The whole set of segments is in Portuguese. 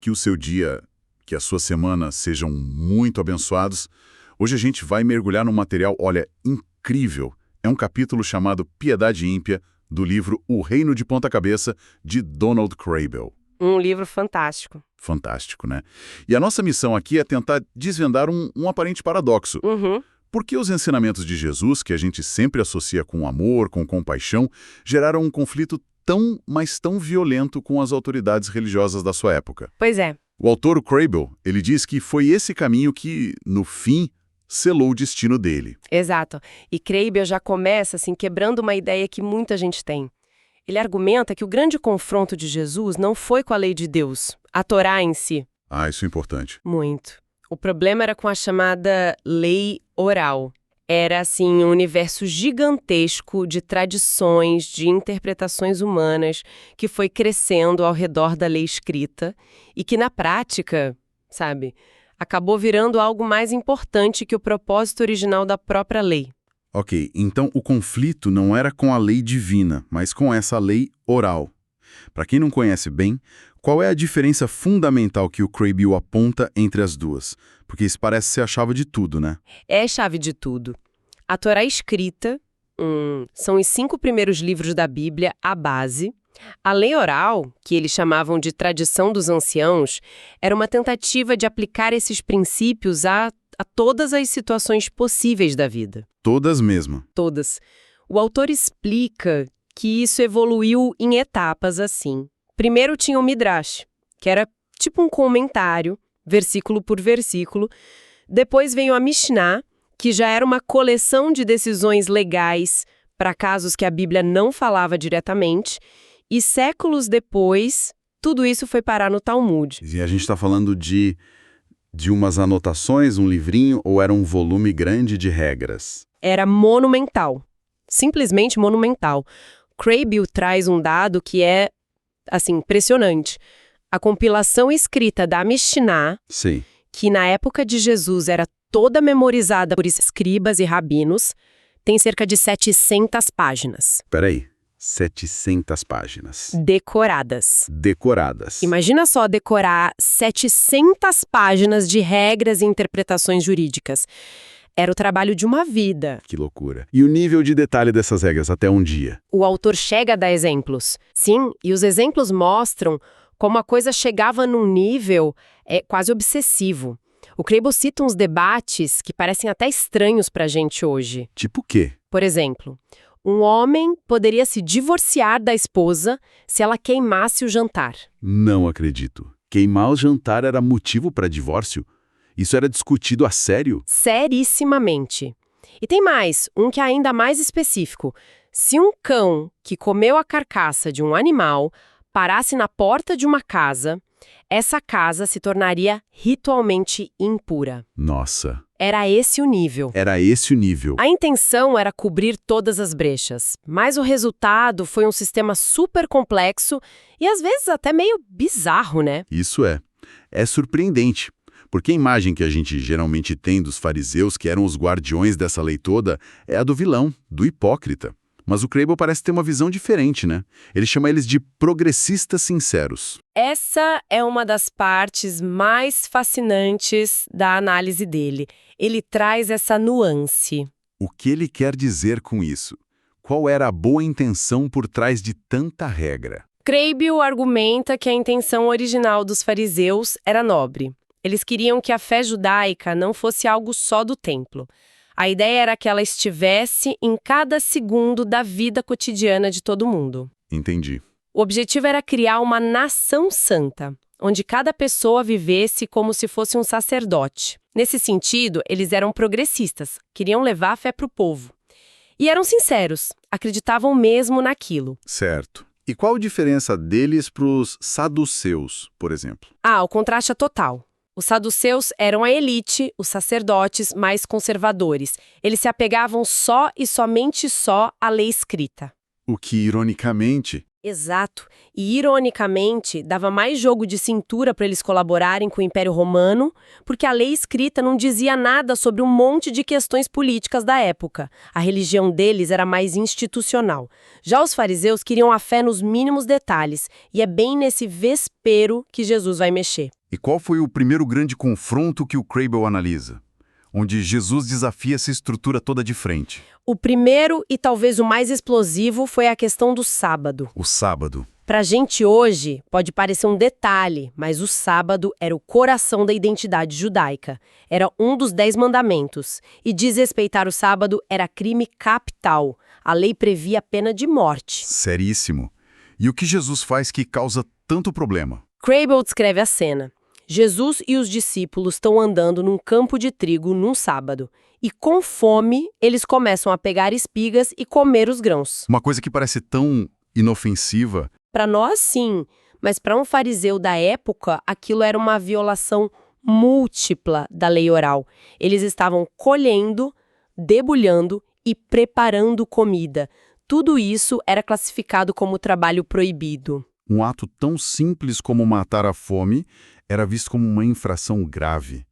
Que o seu dia, que a sua semana sejam muito abençoados. Hoje a gente vai mergulhar num material, olha, incrível. É um capítulo chamado Piedade Ímpia, do livro O Reino de Ponta Cabeça, de Donald Kraybill. Um livro fantástico. Fantástico, né? E a nossa missão aqui é tentar desvendar um aparente paradoxo. Uhum. Por que os ensinamentos de Jesus, que a gente sempre associa com amor, com compaixão, geraram um conflito tão, mas tão violento com as autoridades religiosas da sua época? Pois é. O autor, o Kraybill, ele diz que foi esse caminho que, no fim, selou o destino dele. Exato. E Kraybill já começa assim quebrando uma ideia que muita gente tem. Ele argumenta que o grande confronto de Jesus não foi com a lei de Deus, a Torá em si. Ah, isso é importante. Muito. O problema era com a chamada lei oral. Era, assim, um universo gigantesco de tradições, de interpretações humanas que foi crescendo ao redor da lei escrita e que, na prática, sabe, acabou virando algo mais importante que o propósito original da própria lei. Ok, então o conflito não era com a lei divina, mas com essa lei oral. Para quem não conhece bem, qual é a diferença fundamental que o Kraybill aponta entre as duas? Porque isso parece ser a chave de tudo, né? É a chave de tudo. A Torá escrita, são os 5 primeiros livros da Bíblia, a base. A lei oral, que eles chamavam de tradição dos anciãos, era uma tentativa de aplicar esses princípios a todas as situações possíveis da vida. Todas mesmo. Todas. O autor explica que isso evoluiu em etapas assim. Primeiro tinha o Midrash, que era tipo um comentário, versículo por versículo. Depois veio a Mishnah, que já era uma coleção de decisões legais para casos que a Bíblia não falava diretamente. E séculos depois, tudo isso foi parar no Talmud. E a gente está falando de umas anotações, um livrinho, ou era um volume grande de regras? Era monumental. Simplesmente monumental. Kraybill traz um dado que é, assim, impressionante. A compilação escrita da Mishnah, Sim. que na época de Jesus era toda memorizada por escribas e rabinos, tem cerca de 700 páginas. Peraí, 700 páginas. Decoradas. Decoradas. Imagina só decorar 700 páginas de regras e interpretações jurídicas. Era o trabalho de uma vida. Que loucura. E o nível de detalhe dessas regras até um dia? O autor chega a dar exemplos. Sim, e os exemplos mostram como a coisa chegava num nível quase obsessivo. O Kraybill cita uns debates que parecem até estranhos pra gente hoje. Tipo o quê? Por exemplo, um homem poderia se divorciar da esposa se ela queimasse o jantar. Não acredito. Queimar o jantar era motivo para divórcio? Isso era discutido a sério? Serissimamente. E tem mais, um que é ainda mais específico. Se um cão que comeu a carcaça de um animal parasse na porta de uma casa, essa casa se tornaria ritualmente impura. Nossa. Era esse o nível. Era esse o nível. A intenção era cobrir todas as brechas, mas o resultado foi um sistema super complexo e às vezes até meio bizarro, né? Isso é. É surpreendente. Porque a imagem que a gente geralmente tem dos fariseus, que eram os guardiões dessa lei toda, é a do vilão, do hipócrita. Mas o Kraybill parece ter uma visão diferente, né? Ele chama eles de progressistas sinceros. Essa é uma das partes mais fascinantes da análise dele. Ele traz essa nuance. O que ele quer dizer com isso? Qual era a boa intenção por trás de tanta regra? Kraybill argumenta que a intenção original dos fariseus era nobre. Eles queriam que a fé judaica não fosse algo só do templo. A ideia era que ela estivesse em cada segundo da vida cotidiana de todo mundo. Entendi. O objetivo era criar uma nação santa, onde cada pessoa vivesse como se fosse um sacerdote. Nesse sentido, eles eram progressistas, queriam levar a fé para o povo. E eram sinceros, acreditavam mesmo naquilo. Certo. E qual a diferença deles para os saduceus, por exemplo? O contraste é total. Os saduceus eram a elite, os sacerdotes mais conservadores. Eles se apegavam só e somente só à lei escrita. O que, ironicamente, Exato. E, ironicamente, dava mais jogo de cintura para eles colaborarem com o Império Romano, porque a lei escrita não dizia nada sobre um monte de questões políticas da época. A religião deles era mais institucional. Já os fariseus queriam a fé nos mínimos detalhes, e é bem nesse vespero que Jesus vai mexer. E qual foi o primeiro grande confronto que o Crable analisa? Onde Jesus desafia essa estrutura toda de frente. O primeiro e talvez o mais explosivo foi a questão do sábado. O sábado. Pra gente hoje, pode parecer um detalhe, mas o sábado era o coração da identidade judaica. Era um dos 10 mandamentos. E desrespeitar o sábado era crime capital. A lei previa a pena de morte. Seríssimo. E o que Jesus faz que causa tanto problema? Crable descreve a cena. Jesus e os discípulos estão andando num campo de trigo num sábado. E com fome, eles começam a pegar espigas e comer os grãos. Uma coisa que parece tão inofensiva. Para nós, sim, mas para um fariseu da época, aquilo era uma violação múltipla da lei oral. Eles estavam colhendo, debulhando e preparando comida. Tudo isso era classificado como trabalho proibido. Um ato tão simples como matar a fome era visto como uma infração grave.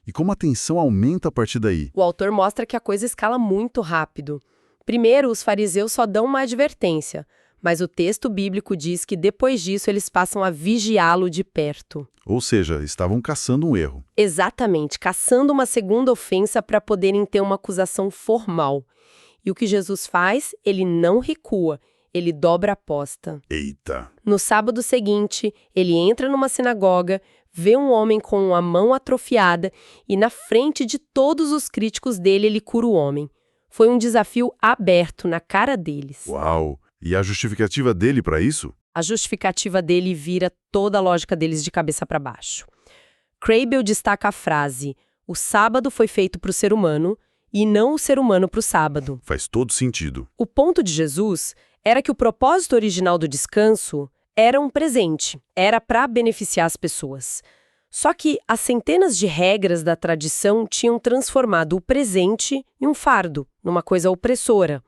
E como a tensão aumenta a partir daí? O autor mostra que a coisa escala muito rápido. Primeiro, os fariseus só dão uma advertência, mas o texto bíblico diz que depois disso eles passam a vigiá-lo de perto. Ou seja, estavam caçando um erro. Exatamente, caçando uma segunda ofensa para poderem ter uma acusação formal. E o que Jesus faz? Ele não recua, ele dobra a aposta. Eita! No sábado seguinte, ele entra numa sinagoga, vê um homem com a mão atrofiada e na frente de todos os críticos dele ele cura o homem. Foi um desafio aberto na cara deles. Uau! E a justificativa dele para isso? A justificativa dele vira toda a lógica deles de cabeça para baixo. Crable destaca a frase: o sábado foi feito para o ser humano e não o ser humano para o sábado. Faz todo sentido. O ponto de Jesus era que o propósito original do descanso era um presente, era para beneficiar as pessoas. Só que as centenas de regras da tradição tinham transformado o presente em um fardo, numa coisa opressora.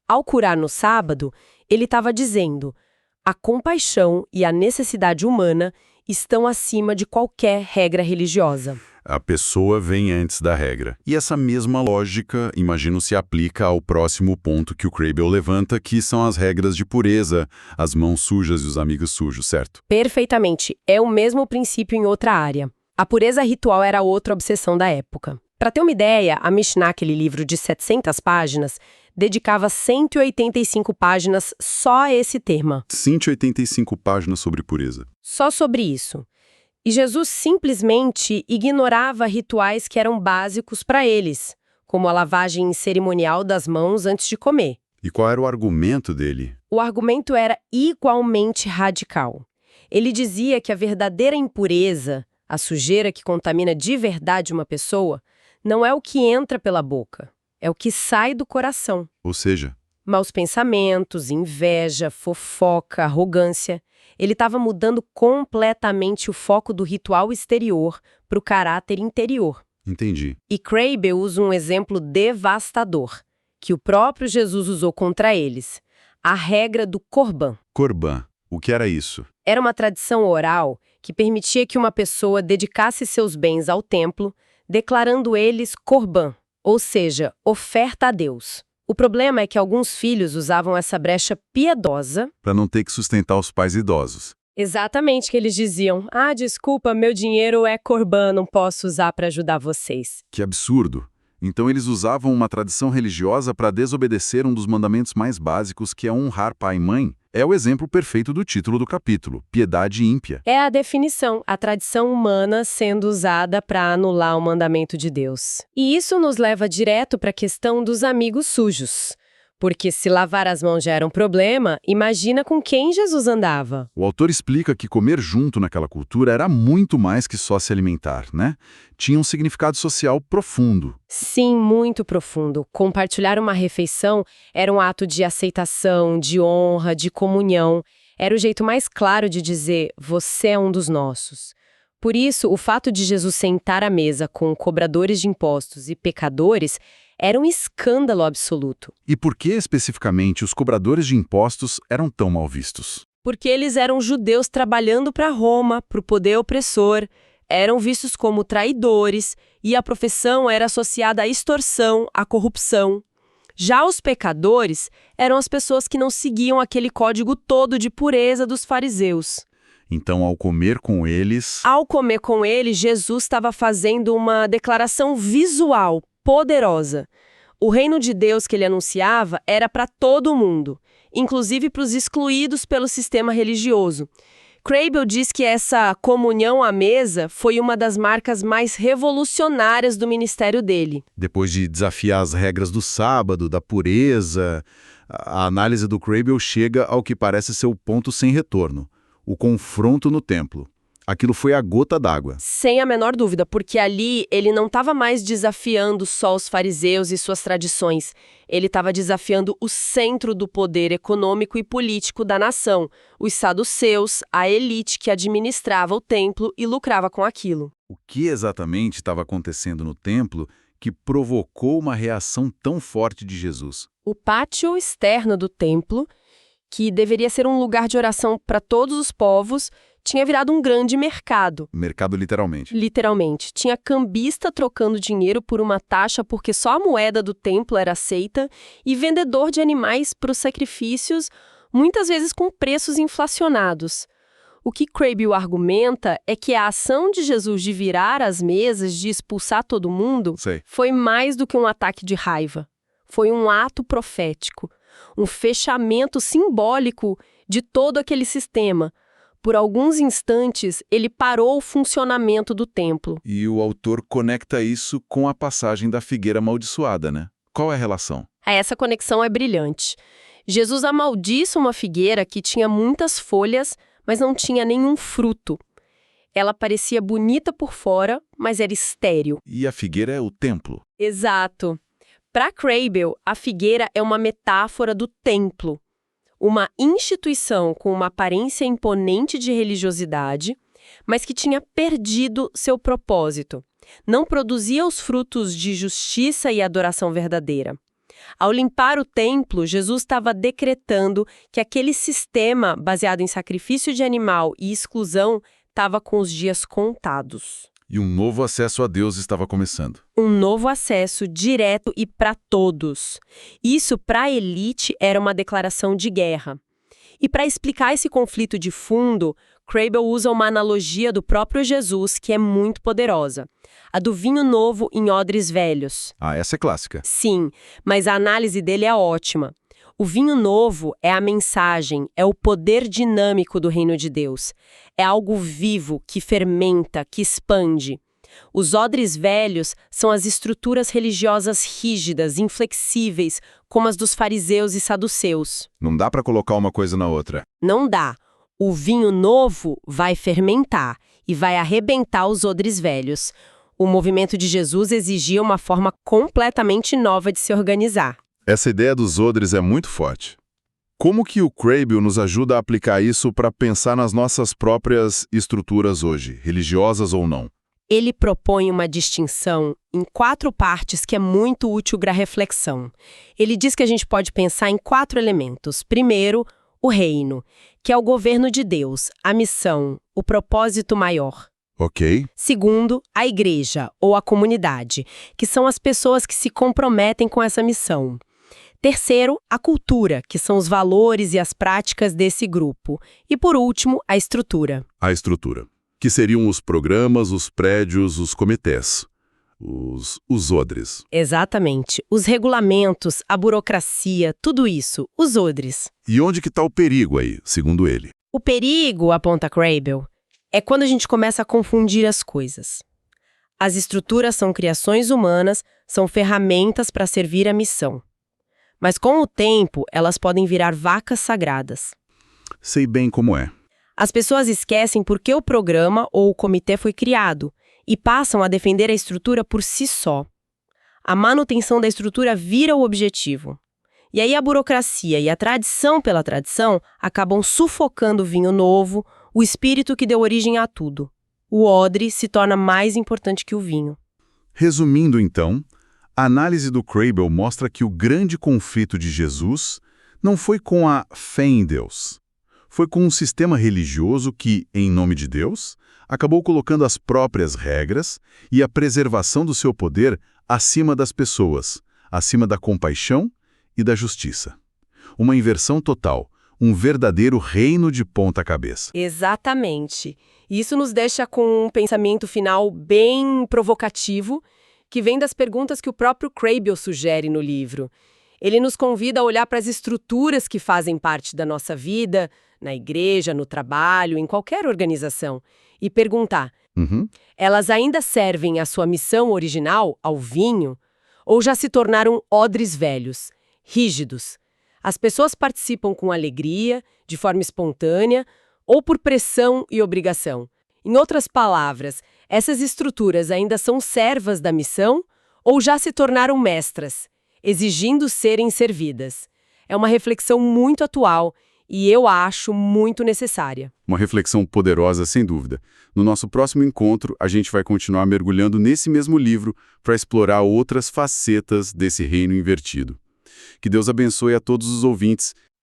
Ao curar no sábado, ele estava dizendo: a compaixão e a necessidade humana estão acima de qualquer regra religiosa. A pessoa vem antes da regra. E essa mesma lógica, imagino, se aplica ao próximo ponto que o Crable levanta, que são as regras de pureza, as mãos sujas e os amigos sujos, certo? Perfeitamente. É o mesmo princípio em outra área. A pureza ritual era outra obsessão da época. Para ter uma ideia, a Mishnah, aquele livro de 700 páginas, dedicava 185 páginas só a esse tema. 185 páginas sobre pureza. Só sobre isso. E Jesus simplesmente ignorava rituais que eram básicos para eles, como a lavagem cerimonial das mãos antes de comer. E qual era o argumento dele? O argumento era igualmente radical. Ele dizia que a verdadeira impureza, a sujeira que contamina de verdade uma pessoa, não é o que entra pela boca, é o que sai do coração. Ou seja, Maus pensamentos, inveja, fofoca, arrogância. Ele estava mudando completamente o foco do ritual exterior para o caráter interior. entendi. E Crable usa um exemplo devastador, que o próprio Jesus usou contra eles. A regra do Corban. Corban, o que era isso? Era uma tradição oral que permitia que uma pessoa dedicasse seus bens ao templo, declarando eles Corban, ou seja, oferta a Deus. O problema é que alguns filhos usavam essa brecha piedosa. Para não ter que sustentar os pais idosos. Exatamente, que eles diziam: ah, desculpa, meu dinheiro é Corban, não posso usar para ajudar vocês. Que absurdo! Então eles usavam uma tradição religiosa para desobedecer um dos mandamentos mais básicos, que é honrar pai e mãe. É o exemplo perfeito do título do capítulo, piedade ímpia. É a definição, a tradição humana sendo usada para anular o mandamento de Deus. E isso nos leva direto para a questão dos amigos sujos. Porque se lavar as mãos já era um problema, imagina com quem Jesus andava. O autor explica que comer junto naquela cultura era muito mais que só se alimentar, né? Tinha um significado social profundo. Sim, muito profundo. Compartilhar uma refeição era um ato de aceitação, de honra, de comunhão. Era o jeito mais claro de dizer: você é um dos nossos. Por isso, o fato de Jesus sentar à mesa com cobradores de impostos e pecadores era um escândalo absoluto. E por que, especificamente, os cobradores de impostos eram tão mal vistos? Porque eles eram judeus trabalhando para Roma, para o poder opressor, eram vistos como traidores e a profissão era associada à extorsão, à corrupção. Já os pecadores eram as pessoas que não seguiam aquele código todo de pureza dos fariseus. Então, ao comer com eles... Ao comer com eles, Jesus estava fazendo uma declaração visual, poderosa. O reino de Deus que ele anunciava era para todo mundo, inclusive para os excluídos pelo sistema religioso. Kraybill diz que essa comunhão à mesa foi uma das marcas mais revolucionárias do ministério dele. Depois de desafiar as regras do sábado, da pureza, a análise do Kraybill chega ao que parece ser o ponto sem retorno. O confronto no templo. Aquilo foi a gota d'água. Sem a menor dúvida, porque ali ele não estava mais desafiando só os fariseus e suas tradições. Ele estava desafiando o centro do poder econômico e político da nação, os saduceus, a elite que administrava o templo e lucrava com aquilo. O que exatamente estava acontecendo no templo que provocou uma reação tão forte de Jesus? O pátio externo do templo, que deveria ser um lugar de oração para todos os povos, tinha virado um grande mercado. Mercado, literalmente. Literalmente. Tinha cambista trocando dinheiro por uma taxa porque só a moeda do templo era aceita e vendedor de animais para os sacrifícios, muitas vezes com preços inflacionados. O que Kraybill argumenta é que a ação de Jesus de virar as mesas, de expulsar todo mundo, foi mais do que um ataque de raiva. Foi um ato profético, um fechamento simbólico de todo aquele sistema. Por alguns instantes, ele parou o funcionamento do templo. E o autor conecta isso com a passagem da figueira amaldiçoada, né? Qual é a relação? Essa conexão é brilhante. Jesus amaldiça uma figueira que tinha muitas folhas, mas não tinha nenhum fruto. Ela parecia bonita por fora, mas era estéril. E a figueira é o templo. Exato. Para Kraybill, a figueira é uma metáfora do templo. Uma instituição com uma aparência imponente de religiosidade, mas que tinha perdido seu propósito. Não produzia os frutos de justiça e adoração verdadeira. Ao limpar o templo, Jesus estava decretando que aquele sistema baseado em sacrifício de animal e exclusão estava com os dias contados. E um novo acesso a Deus estava começando. Um novo acesso direto e para todos. Isso, para a elite, era uma declaração de guerra. E para explicar esse conflito de fundo, Kraybill usa uma analogia do próprio Jesus que é muito poderosa. A do vinho novo em odres velhos. Ah, essa é clássica. Sim, mas a análise dele é ótima. O vinho novo é a mensagem, é o poder dinâmico do reino de Deus. É algo vivo, que fermenta, que expande. Os odres velhos são as estruturas religiosas rígidas, inflexíveis, como as dos fariseus e saduceus. Não dá para colocar uma coisa na outra. Não dá. O vinho novo vai fermentar e vai arrebentar os odres velhos. O movimento de Jesus exigia uma forma completamente nova de se organizar. Essa ideia dos odres é muito forte. Como que o Kraybill nos ajuda a aplicar isso para pensar nas nossas próprias estruturas hoje, religiosas ou não? Ele propõe uma distinção em 4 partes que é muito útil para a reflexão. Ele diz que a gente pode pensar em 4 elementos. Primeiro, o reino, que é o governo de Deus, a missão, o propósito maior. Ok. Segundo, a igreja, ou a comunidade, que são as pessoas que se comprometem com essa missão. Terceiro, a cultura, que são os valores e as práticas desse grupo. E, por último, a estrutura. A estrutura, que seriam os programas, os prédios, os comitês, os odres. Exatamente. Os regulamentos, a burocracia, tudo isso, os odres. E onde que está o perigo aí, segundo ele? O perigo, aponta Kraybill, é quando a gente começa a confundir as coisas. As estruturas são criações humanas, são ferramentas para servir a missão. Mas com o tempo, elas podem virar vacas sagradas. Sei bem como é. As pessoas esquecem por que o programa ou o comitê foi criado e passam a defender a estrutura por si só. A manutenção da estrutura vira o objetivo. E aí a burocracia e a tradição pela tradição acabam sufocando o vinho novo, o espírito que deu origem a tudo. o odre se torna mais importante que o vinho. Resumindo, então, a análise do Crable mostra que o grande conflito de Jesus não foi com a fé em Deus. Foi com um sistema religioso que, em nome de Deus, acabou colocando as próprias regras e a preservação do seu poder acima das pessoas, acima da compaixão e da justiça. Uma inversão total, um verdadeiro reino de ponta cabeça. Exatamente. Isso nos deixa com um pensamento final bem provocativo, que vem das perguntas que o próprio Crable sugere no livro. Ele nos convida a olhar para as estruturas que fazem parte da nossa vida, na igreja, no trabalho, em qualquer organização, e perguntar: elas ainda servem à sua missão original, ao vinho, ou já se tornaram odres velhos, rígidos? As pessoas participam com alegria, de forma espontânea, ou por pressão e obrigação? Em outras palavras, essas estruturas ainda são servas da missão ou já se tornaram mestras, exigindo serem servidas? É uma reflexão muito atual e eu acho muito necessária. Uma reflexão poderosa, sem dúvida. No nosso próximo encontro, a gente vai continuar mergulhando nesse mesmo livro para explorar outras facetas desse reino invertido. Que Deus abençoe a todos os ouvintes